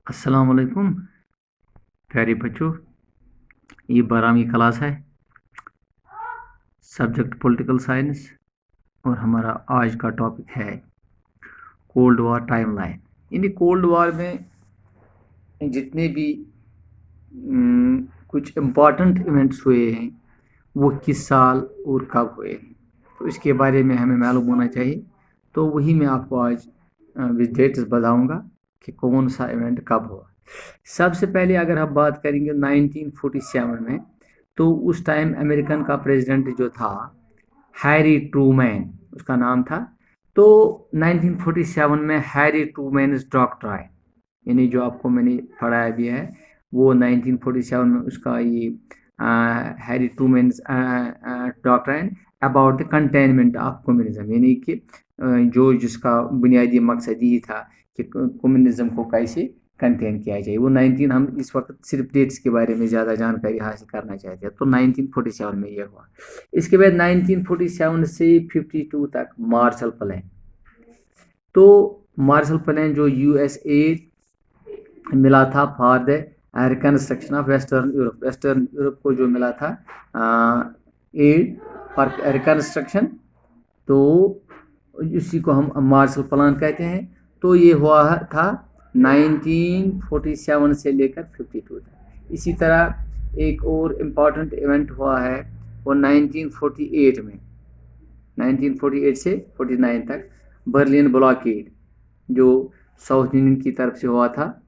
अस्सलाम वालेकुम प्यारे बच्चों। ये 12वीं क्लास है, सब्जेक्ट पॉलिटिकल साइंस, और हमारा आज का टॉपिक है कोल्ड वॉर टाइमलाइन। यानी कोल्ड वॉर में जितने भी कुछ इम्पॉर्टेंट इवेंट्स हुए हैं वो किस साल और कब हुए हैं, तो इसके बारे में हमें मालूम होना चाहिए। तो वही मैं आपको आज विद डेट्स बताऊंगा कि कौन सा इवेंट कब हुआ। सबसे पहले अगर हम बात करेंगे 1947 में, तो उस टाइम अमेरिकन का प्रेसिडेंट जो था हैरी ट्रूमैन, उसका नाम था। तो 1947 में हैरी ट्रूमैन डॉक्ट्राइन, यानी जो आपको मैंने पढ़ाया भी है, वो 1947 में उसका ये Harry Trueman doctrine about the containment of communism, यानी कि जो जिसका बुनियादी मकसद यही था कि कम्युनिज्म को कैसे कंटेन किया जाए। वो 19 हम इस वक्त सिर्फ डेट्स के बारे में ज़्यादा जानकारी हासिल करना चाहते हैं, तो 1947 में ये हुआ। इसके बाद 1947 से 52 तक मार्शल प्लान। तो मार्शल प्लान जो यूएसए मिला था for the reconstruction of western Europe को जो मिला था एड फॉर रिकंस्ट्रक्शन, तो इसी को हम मार्शल प्लान कहते हैं। तो ये हुआ था 1947 से लेकर 52 तक। इसी तरह एक और इम्पॉर्टेंट इवेंट हुआ है वो 1948 में, 1948 से 49 तक बर्लिन ब्लॉकेड, जो साउथ यूनियन की तरफ से हुआ था,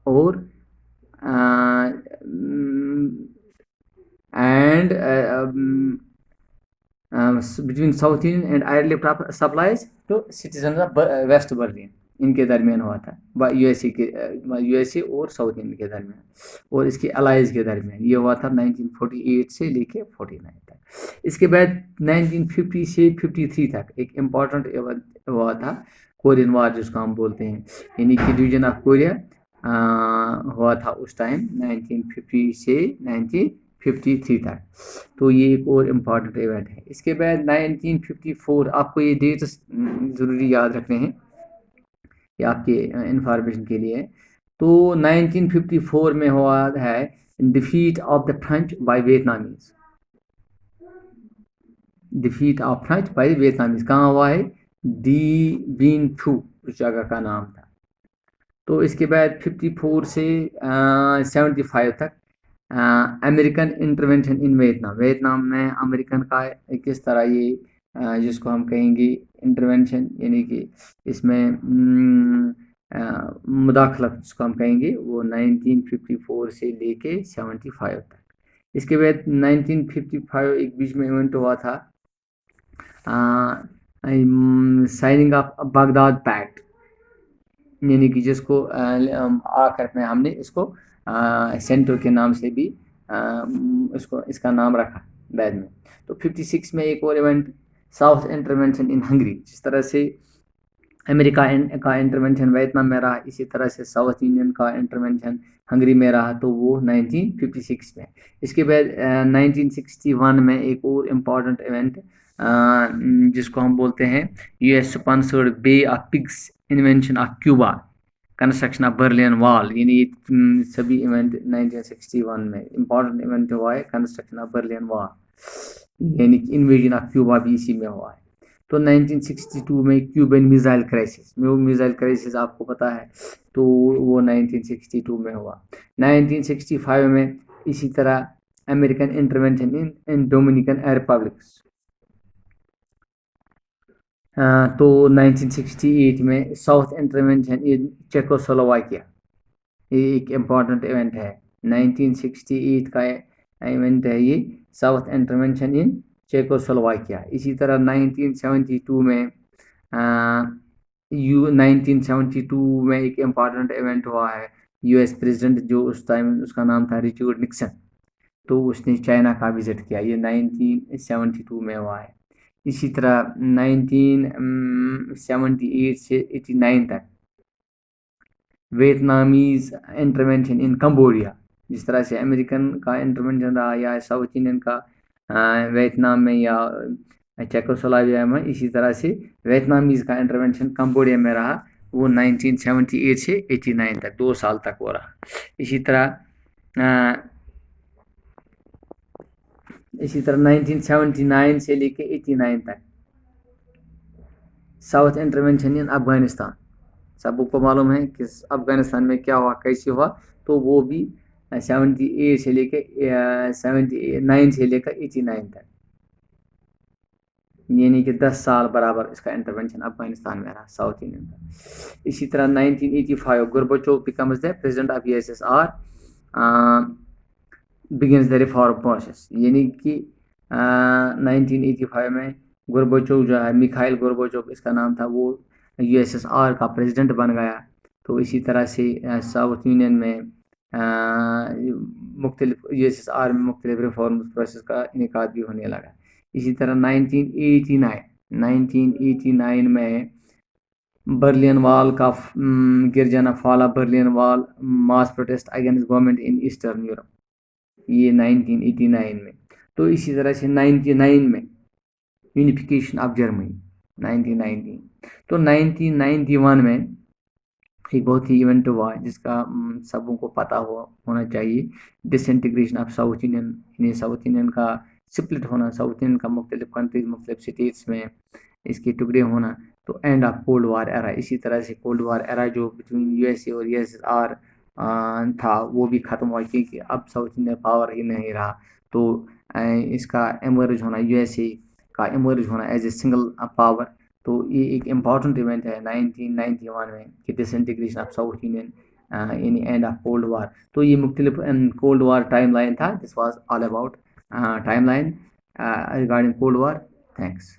और and between south Indian and airlift of supplies to citizen of West Berlin, इनके दरमियान हुआ था, यूएसए और साउथ इंडियन के दरमियान और इसके अलाइज के दरमियान। ये हुआ था 1948 से लेके 49 तक। इसके बाद 1950 से 53 तक एक इम्पॉर्टेंट इवेंट हुआ था, कोरियन वार जिसको हम बोलते हैं, यानी कि डिवीजन ऑफ कोरिया हुआ था उस टाइम 1950 से 1953 तक। तो ये एक और इम्पॉर्टेंट इवेंट है। इसके बाद 1954, आपको ये डेट्स ज़रूरी याद रखने हैं, ये आपके इंफॉर्मेशन के लिए। तो 1954 में हुआ है defeat of the French by Vietnamese, defeat of French by Vietnamese कहाँ हुआ है? डी बीन थू उस जगह का नाम था। तो इसके बाद 54 से 75 तक American intervention in Vietnam, Vietnam में अमेरिकन का किस तरह ये जिसको हम कहेंगे इंटरवेंशन, यानी कि इसमें मुदाखलत जिसको हम कहेंगे, वो 1954 से लेके 75 तक। इसके बाद 1955 एक बीच में इवेंट हुआ था, साइनिंग ऑफ बगदाद पैक्ट, यानी कि जिसको आखिर में हमने इसको सेंटर के नाम से भी इसको इसका नाम रखा बाद में। तो 56 में एक और इवेंट, साउथ इंटरवेंशन इन हंगरी, जिस तरह से अमेरिका का इंटरवेंशन वियतनाम में रहा, इसी तरह से साउथ इंडियन का इंटरवेंशन हंगरी में रहा, तो वो 1956 में। इसके बाद 1961 में एक और इम्पॉर्टेंट इवेंट जिसको हम बोलते हैं US sponsored Bay of Pigs invention of Cuba, construction of Berlin Wall, यानी ये सभी इवेंट 1961 में इम्पॉर्टेंट इवेंट हुआ है। कंस्ट्रक्शन ऑफ बर्लिन वॉल, यानी कि इन्वेजन ऑफ क्यूबा भी इसी में हुआ है। तो 1962 में क्यूबन मिसाइल क्राइसिस, वो मिसाइल क्राइसिस आपको पता है, तो वो 1962 में हुआ। 1965 में इसी तरह अमेरिकन इंटरवेंशन इन डोमिनिकन रिपब्लिक्स। तो 1968 में साउथ इंटरवेंशन इन चेकोस्लोवाकिया, ये एक इम्पॉर्टेंट इवेंट है। 1968 का इवेंट है ये, साउथ इंटरवेंशन इन चेकोस्लोवाकिया। इसी तरह 1972 में 1972 में एक इम्पॉर्टेंट इवेंट हुआ है, यूएस प्रेसिडेंट जो उस टाइम उसका नाम था रिचर्ड निक्सन, तो उसने चाइना का विजिट किया, ये 1972 में हुआ है। इसी तरह 1978 से 89 तक वियतनामीज इंटरवेंशन इन कंबोडिया, जिस तरह से अमेरिकन का इंटरवेंशन रहा या साउथ इंडियन का वियतनाम में या चेकोस्लोवाकिया में, इसी तरह से वियतनामीज का इंटरवेंशन कंबोडिया में रहा। وہ 1978 سے 89 تک 2 سال تک ہو رہا. اسی طرح 1979 سے لے کے 89 تک ساؤتھ انٹرونشن ان افغانستان. سب کو معلوم ہے کہ افغانستان میں کیا ہوا کیسے ہوا. تو وہ بھی 78 سے لے کے 79 سے لے کر 89 تک، یعنی کہ 10 سال برابر اس کا انٹرونشن افغانستان میں رہا ساؤتھ انڈین کا. اسی طرح 1985 Gorbachev becomes the president of USSR begins the reform process, یعنی کہ 1985 میں گورباچوف جو ہے میخائیل گورباچوف اس کا نام تھا، وہ USSR کا پریزیڈنٹ بن گیا. تو اسی طرح سے ساؤتھ یونین میں مختلف USSR میں مختلف ریفارم پروسیس کا انعقاد بھی ہونے لگا. اسی طرح 1989 میں برلین وال کا گر جانا، فال آف برلین وال، ماس پروٹیسٹ اگینسٹ گورنمنٹ ان ایسٹرن یورپ، یہ 1989 میں. تو اسی طرح سے 99 میں یونیفیکیشن آف جرمنی 1990. تو 1991 میں ایک بہت ہی ایونٹ ہوا جس کا سبوں کو پتہ ہونا چاہیے، ڈس انٹیگریشن آف ساؤتھ انڈین، یعنی ساؤتھ انڈین کا سپلٹ ہونا، ساؤتھ انڈین کا مختلف کنٹریز مختلف سٹیٹس میں اس کے ٹکڑے ہونا. تو اینڈ آف کولڈ وار ایرا. اسی طرح سے کولڈ وار ایرا جو بٹوین USA اور USSR تھا وہ بھی ختم ہوا، کیونکہ اب ساؤتھ انڈین پاور ہی نہیں رہا. تو اس کا ایمرج ہونا، USA کا ایمرج ہونا ایز اے سنگل پاور. تو یہ ایک امپورٹنٹ ایونٹ ہے 1991 میں کہ ڈس انٹیگریشن آف ساؤتھ انڈین یعنی اینڈ آف کولڈ وار. تو یہ مختلف کولڈ وار ٹائم لائن تھا. This was all about time line regarding Cold War. Thanks.